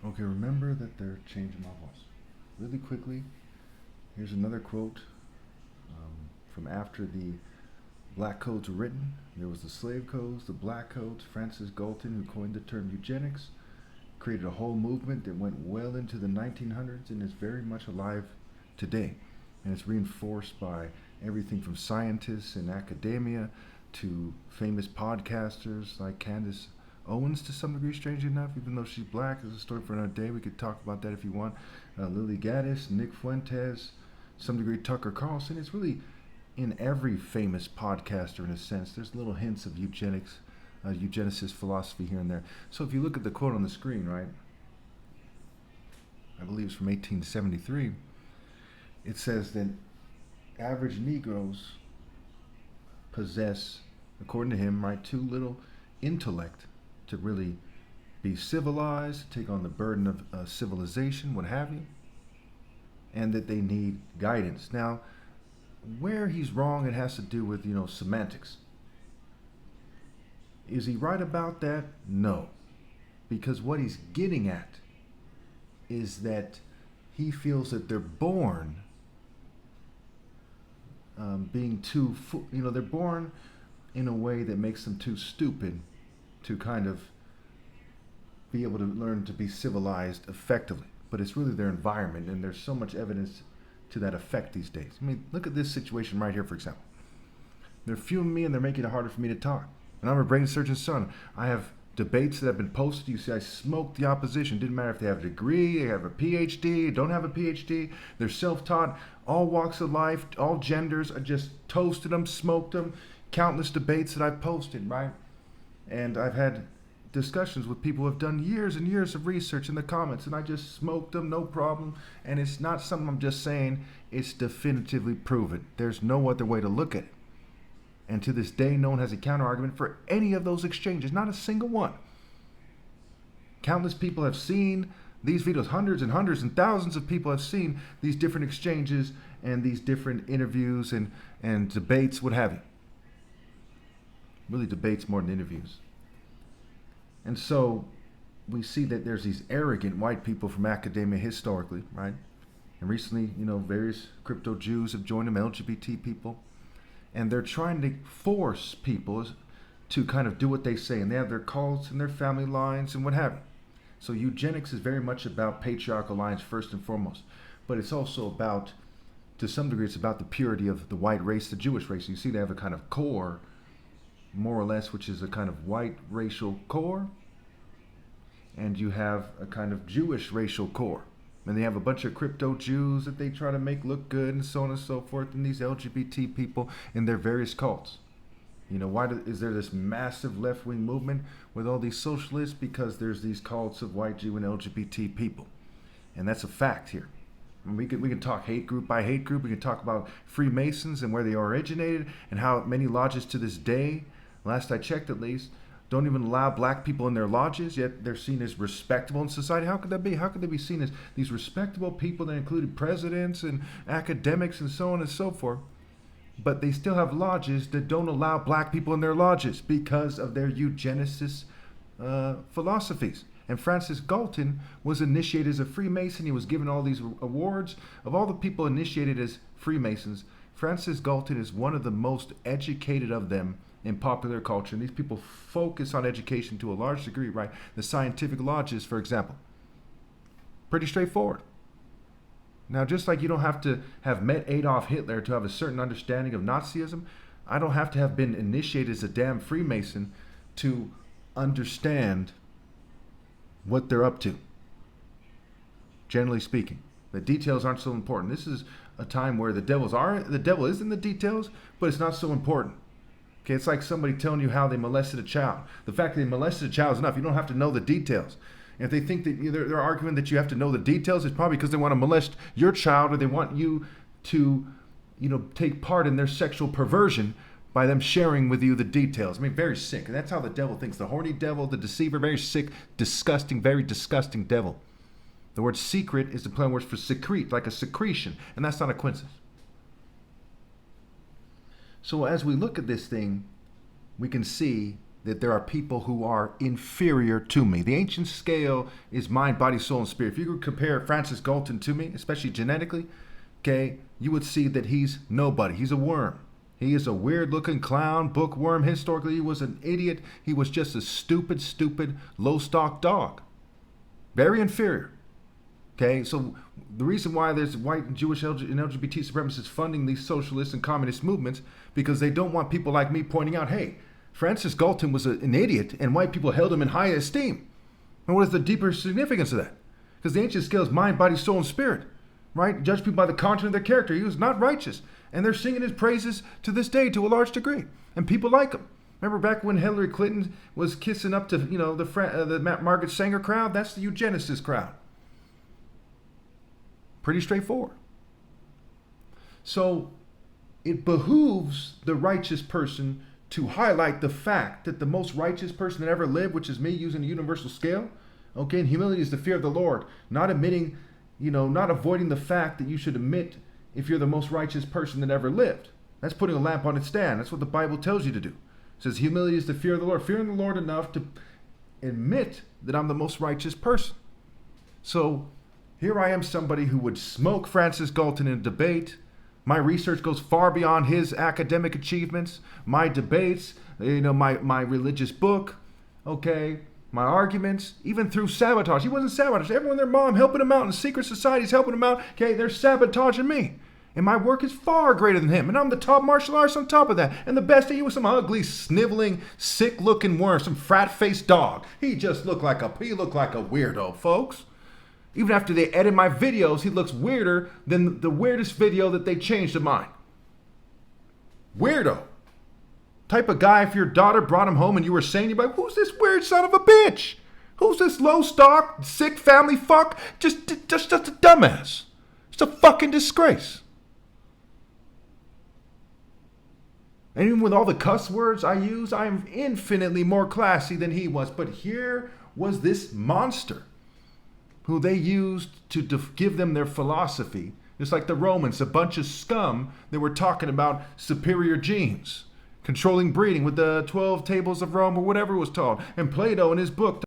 Okay, remember that they're changing my voice. Really quickly, here's another quote from after the black codes were written. There was the slave codes, the black codes. Francis Galton, who coined the term eugenics, created a whole movement that went well into the 1900s and is very much alive today. And it's reinforced by everything from scientists and academia to famous podcasters like Candace Owens to some degree, strangely enough, even though she's black. It's a story for another day. We could talk about that if you want. Lily Gaddis, Nick Fuentes, some degree Tucker Carlson. It's really in every famous podcaster in a sense. There's little hints of eugenics, eugenicist philosophy here and there. So if you look at the quote on the screen, right, I believe it's from 1873, it says that average Negroes possess, according to him, right, too little intellect to really be civilized, take on the burden of civilization, what have you, and that they need guidance. Now, where he's wrong, it has to do with, semantics. Is he right about that? No. Because what he's getting at is that he feels that they're born being too, they're born in a way that makes them too stupid to kind of be able to learn to be civilized effectively. But it's really their environment, and there's so much evidence to that effect these days. I mean, look at this situation right here, for example. They're viewing me and they're making it harder for me to talk. And I'm a brain surgeon's son. I have debates that have been posted. You see, I smoked the opposition. Didn't matter if they have a degree, they have a PhD, don't have a PhD. They're self-taught, all walks of life, all genders. I just toasted them, smoked them. Countless debates that I've posted, right? And I've had discussions with people who have done years and years of research in the comments, and I just smoked them, no problem. And it's not something I'm just saying, it's definitively proven. There's no other way to look at it. And to this day, no one has a counter argument for any of those exchanges, not a single one. Countless people have seen these videos, hundreds and thousands of people have seen these different exchanges and these different interviews and debates, what have you. Really debates more than interviews. And so we see that there's these arrogant white people from academia historically, right? And recently, various crypto Jews have joined them, LGBT people. And they're trying to force people to kind of do what they say. And they have their cults and their family lines and what have you. So eugenics is very much about patriarchal lines first and foremost. But it's also about, to some degree, it's about the purity of the white race, the Jewish race. You see they have a kind of core, more or less, which is a kind of white racial core. And you have a kind of Jewish racial core. And they have a bunch of crypto Jews that they try to make look good and so on and so forth, and these LGBT people in their various cults. Why is there this massive left-wing movement with all these socialists? Because there's these cults of white Jew and LGBT people. And that's a fact here. And we can talk hate group by hate group. We can talk about Freemasons and where they originated and how many lodges to this day, last I checked at least, don't even allow black people in their lodges, yet they're seen as respectable in society. How could that be? How could they be seen as these respectable people that included presidents and academics and so on and so forth, but they still have lodges that don't allow black people in their lodges because of their eugenicist philosophies? And Francis Galton was initiated as a Freemason. He was given all these awards. Of all the people initiated as Freemasons, Francis Galton is one of the most educated of them in popular culture. And these people focus on education to a large degree, right? The scientific lodges, for example. Pretty straightforward. Now, just like you don't have to have met Adolf Hitler to have a certain understanding of Nazism, I don't have to have been initiated as a damn Freemason to understand what they're up to. Generally speaking, the details aren't so important. This is a time where the devil is in the details, but it's not so important. Okay, it's like somebody telling you how they molested a child. The fact that they molested a child is enough. You don't have to know the details. And if they think that they're arguing that you have to know the details, it's probably because they want to molest your child, or they want you to, take part in their sexual perversion by them sharing with you the details. I mean, very sick. And that's how the devil thinks. The horny devil, the deceiver, very sick, disgusting, very disgusting devil. The word secret is the plain word for secrete, like a secretion. And that's not a coincidence. So as we look at this thing, we can see that there are people who are inferior to me. The ancient scale is mind, body, soul, and spirit. If you could compare Francis Galton to me, especially genetically, okay, you would see that he's nobody. He's a worm. He is a weird-looking clown, bookworm. Historically, he was an idiot. He was just a stupid, low-stock dog. Very inferior. Okay, so the reason why there's white and Jewish and LGBT supremacists funding these socialist and communist movements, because they don't want people like me pointing out, hey, Francis Galton was an idiot and white people held him in high esteem. And what is the deeper significance of that? Because the ancient scale is mind, body, soul, and spirit. Right? Judge people by the content of their character. He was not righteous. And they're singing his praises to this day to a large degree. And people like him. Remember back when Hillary Clinton was kissing up to, the Margaret Sanger crowd? That's the eugenicist crowd. Pretty straightforward. So it behooves the righteous person to highlight the fact that the most righteous person that ever lived, which is me using the universal scale, okay, and humility is the fear of the Lord, not admitting, not avoiding the fact that you should admit if you're the most righteous person that ever lived. That's putting a lamp on its stand. That's what the Bible tells you to do. It says humility is the fear of the Lord. Fearing the Lord enough to admit that I'm the most righteous person. So here I am, somebody who would smoke Francis Galton in a debate. My research goes far beyond his academic achievements. My debates, my religious book, okay, my arguments, even through sabotage. He wasn't sabotaged. Everyone, their mom helping him out, and secret societies helping him out. Okay, they're sabotaging me. And my work is far greater than him. And I'm the top martial artist on top of that. And the best of you was some ugly, sniveling, sick-looking worm, some frat-faced dog. He looked like a weirdo, folks. Even after they edit my videos, he looks weirder than the weirdest video that they changed of mine. Weirdo. Type of guy, if your daughter brought him home and you were saying, you'd be like, who's this weird son of a bitch? Who's this low-stock, sick family fuck? Just a dumbass. Just a fucking disgrace. And even with all the cuss words I use, I am infinitely more classy than he was. But here was this monster who they used to give them their philosophy. Just like the Romans, a bunch of scum that were talking about superior genes, controlling breeding with the 12 tables of Rome or whatever it was called. And Plato in his book